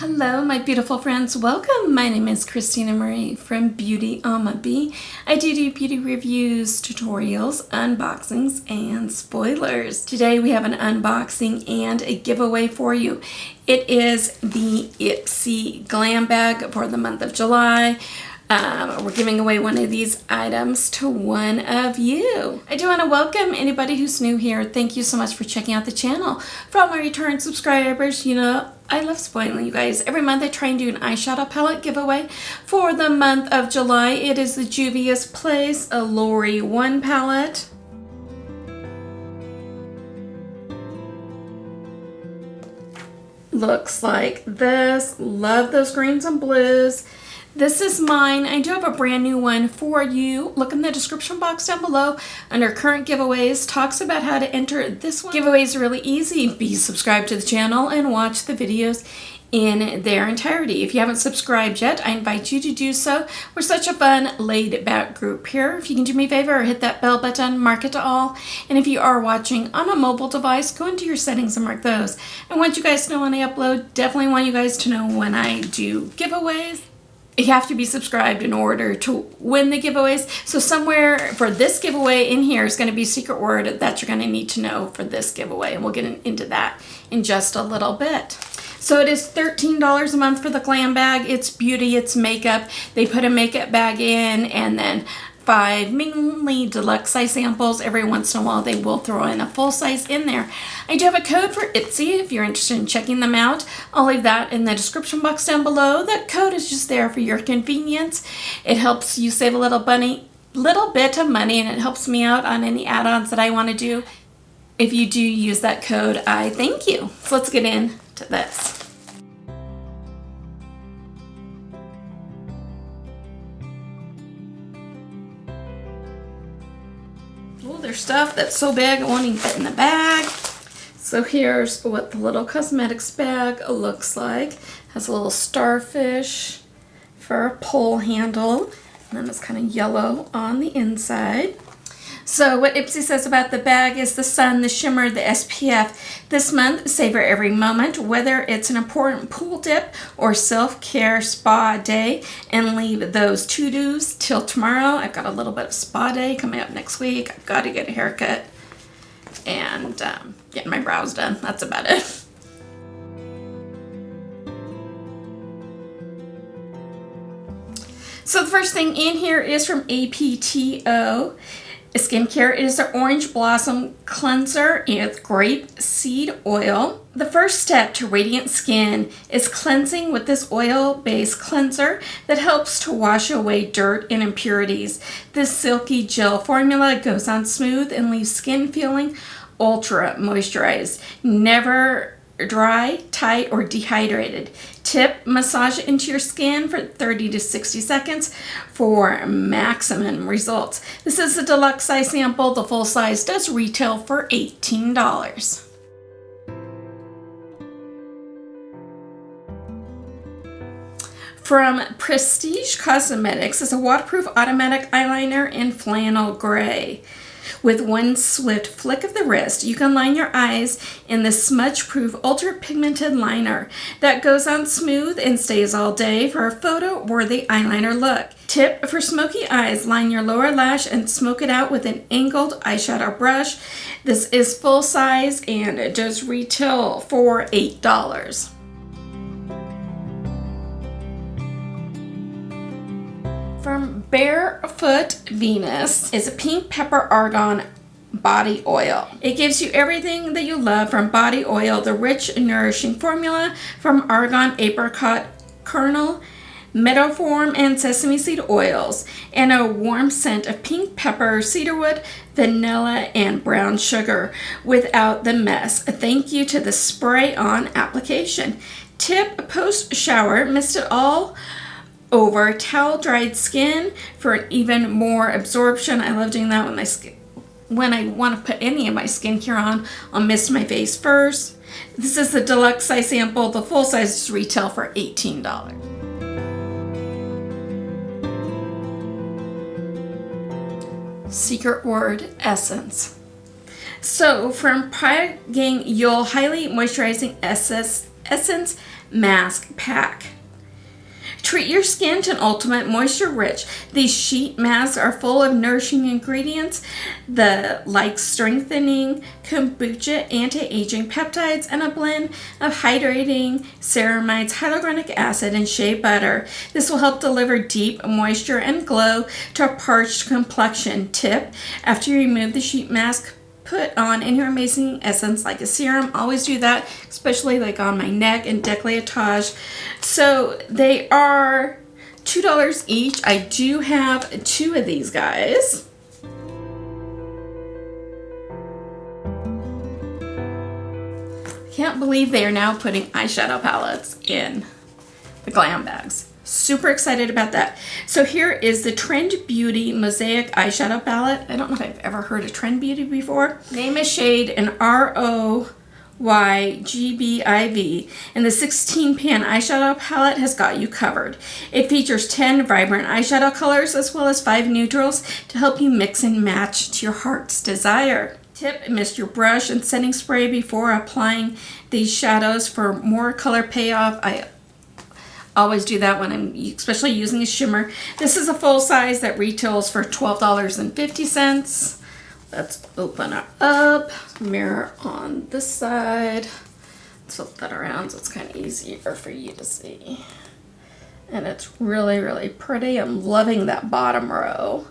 Hello, my beautiful friends. Welcome. My name is Christina Marie from BeautyAmaB. I do beauty reviews, tutorials, unboxings, and spoilers. Today we have an unboxing and a giveaway for you. It is the Ipsy Glam bag for the month of July. We're giving away one of these items to one of you. I do want to welcome anybody who's new here. Thank you so much for checking out the channel. For all my return subscribers, you know, I love spoiling you guys. Every month I try and do an eyeshadow palette giveaway. For the month of July, it is the Juvia's Place Allure 1 palette. Looks like this. Love those greens and blues. This is mine. I do have a brand new one for you. Look in the description box down below under current giveaways. Talks about how to enter this one. Giveaway is really easy. Be subscribed to the channel and watch the videos in their entirety. If you haven't subscribed yet, I invite you to do so. We're such a fun, laid-back group here. If you can do me a favor, hit that bell button, mark it to all. And if you are watching on a mobile device, go into your settings and mark those. I want you guys to know when I upload. Definitely want you guys to know when I do giveaways. You have to be subscribed in order to win the giveaways. So somewhere for this giveaway in here is going to be a secret word that you're going to need to know for this giveaway. And we'll get into that in just a little bit. So it is $13 a month for the glam bag. It's beauty, it's makeup. They put a makeup bag in and then 5 mainly deluxe eye samples. Every once in a while they will throw in a full size in there. I do have a code for Ipsy if you're interested in checking them out. I'll leave that in the description box down below. That code is just there for your convenience. It helps you save a little bit of money, and it helps me out on any add-ons that I want to do. If you do use that code, I thank you. So let's get into this. Oh, there's stuff that's so big it won't even fit in the bag. So here's what the little cosmetics bag looks like. Has a little starfish for a pole handle, and then it's kind of yellow on the inside. So what Ipsy says about the bag is the sun, the shimmer, the SPF. This month, savor every moment, whether it's an important pool dip or self-care spa day, and leave those to-dos till tomorrow. I've got a little bit of spa day coming up next week. I've got to get a haircut and get my brows done. That's about it. So the first thing in here is from APTO Skincare. It is the Orange Blossom Cleanser with grape seed oil. The first step to radiant skin is cleansing with this oil-based cleanser that helps to wash away dirt and impurities. This silky gel formula goes on smooth and leaves skin feeling ultra moisturized. Never dry, tight, or dehydrated. Tip, massage it into your skin for 30 to 60 seconds for maximum results. This is a Deluxe Eye Sample. The full size does retail for $18. From Prestige Cosmetics is a waterproof automatic eyeliner in flannel gray. With one swift flick of the wrist, you can line your eyes in the smudge-proof ultra-pigmented liner that goes on smooth and stays all day for a photo-worthy eyeliner look. Tip for smoky eyes, line your lower lash and smoke it out with an angled eyeshadow brush. This is full size and it does retail for $8. From Barefoot Venus is a pink pepper argan body oil. It gives you everything that you love from body oil, the rich, nourishing formula from argan, apricot kernel, meadowform, and sesame seed oils, and a warm scent of pink pepper, cedarwood, vanilla, and brown sugar without the mess. Thank you to the spray-on application. Tip, post-shower, mist it all over towel dried skin for an even more absorption. I love doing that when my skin, when I want to put any of my skincare on. I'll mist my face first. This is the Deluxe Eye Sample. The full size is retail for $18. Secret word, essence. So from Praging Yule Highly Moisturizing Essence Mask Pack. Treat your skin to an ultimate moisture rich. These sheet masks are full of nourishing ingredients, like strengthening kombucha, anti-aging peptides, and a blend of hydrating ceramides, hyaluronic acid, and shea butter. This will help deliver deep moisture and glow to a parched complexion. Tip: after you remove the sheet mask, put on in your amazing essence like a serum. Always do that, especially like on my neck and décolletage. So they are $2 each. I do have 2 of these guys. Can't believe they are now putting eyeshadow palettes in the glam bags. Super excited about that. So here is the Trend Beauty Mosaic eyeshadow palette. I don't know if I've ever heard of Trend Beauty before. Name a shade in ROYGBIV, and the 16-pan eyeshadow palette has got you covered. It features 10 vibrant eyeshadow colors as well as 5 neutrals to help you mix and match to your heart's desire. Tip: mist your brush and setting spray before applying these shadows for more color payoff. I always do that when I'm especially using a shimmer. This is a full size that retails for $12.50. Let's open it up. Mirror on this side. Let's flip that around so it's kind of easier for you to see. And it's really, really pretty. I'm loving that bottom row.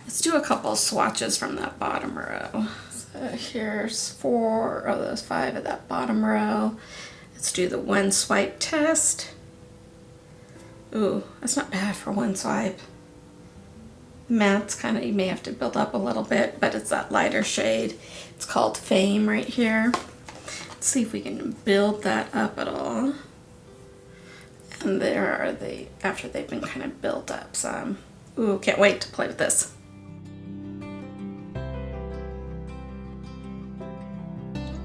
Let's do a couple swatches from that bottom row. So here's 4 of those 5 of that bottom row. Let's do the one swipe test. Ooh, that's not bad for one swipe. Matte's kind of, you may have to build up a little bit, but it's that lighter shade. It's called Fame right here. Let's see if we can build that up at all. And there are the, after they've been kind of built up some. Ooh, can't wait to play with this.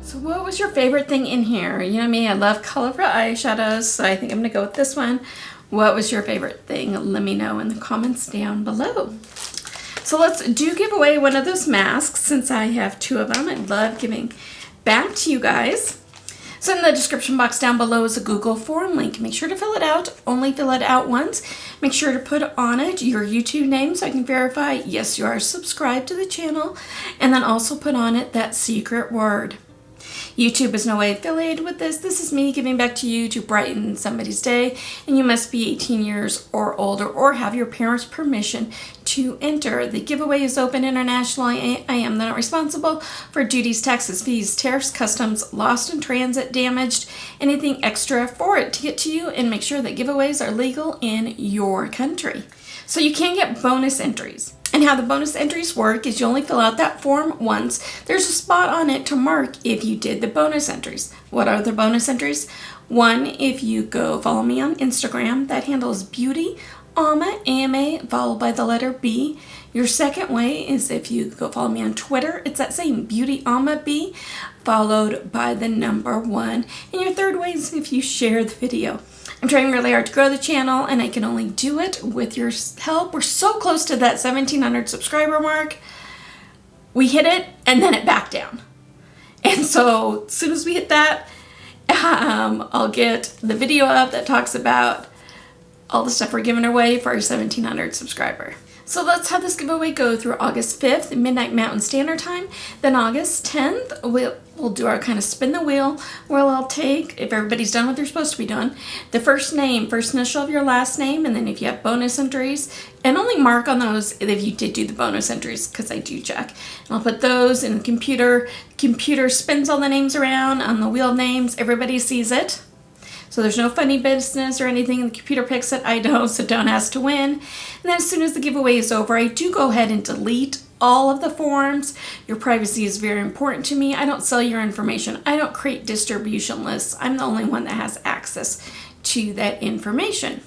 So what was your favorite thing in here? You know me, I love colorful eyeshadows, so I think I'm gonna go with this one. What was your favorite thing? Let me know in the comments down below. So let's give away one of those masks since I have 2 of them. I love giving back to you guys. So in the description box down below is a Google form link. Make sure to fill it out. Only fill it out once. Make sure to put on it your YouTube name so I can verify, yes, you are subscribed to the channel. And then also put on it that secret word. YouTube is no way affiliated with this. This is me giving back to you to brighten somebody's day, and you must be 18 years or older or have your parents' permission to enter. The giveaway is open internationally. I am not responsible for duties, taxes, fees, tariffs, customs, lost in transit, damaged, anything extra for it to get to you, and make sure that giveaways are legal in your country. So you can get bonus entries. And how the bonus entries work is you only fill out that form once. There's a spot on it to mark if you did the bonus entries. What are the bonus entries? 1, if you go follow me on Instagram, that handle is BeautyAmaB, A-M-A, followed by the letter B. Your second way is if you go follow me on Twitter, it's that same BeautyAmaB, followed by the number 1. And your third way is if you share the video. I'm trying really hard to grow the channel, and I can only do it with your help. We're so close to that 1,700 subscriber mark. We hit it, and then it backed down. And so as soon as we hit that, I'll get the video up that talks about all the stuff we're giving away for our 1,700 subscriber. So let's have this giveaway go through August 5th, midnight Mountain Standard Time. Then August 10th, we'll do our kind of spin the wheel, where I'll take, if everybody's done what they're supposed to be doing, the first name, first initial of your last name, and then if you have bonus entries, and only mark on those if you did do the bonus entries, because I do check. And I'll put those in the computer. Computer spins all the names around on the wheel of names. Everybody sees it. So there's no funny business or anything. The computer picks it. I don't, so don't ask to win. And then as soon as the giveaway is over, I do go ahead and delete all of the forms. Your privacy is very important to me. I don't sell your information. I don't create distribution lists. I'm the only one that has access to that information.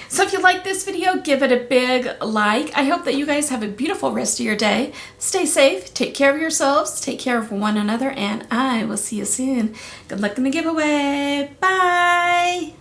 So if you like this video, give it a big like. I hope that you guys have a beautiful rest of your day. Stay safe, take care of yourselves, take care of one another, and I will see you soon. Good luck in the giveaway. Bye!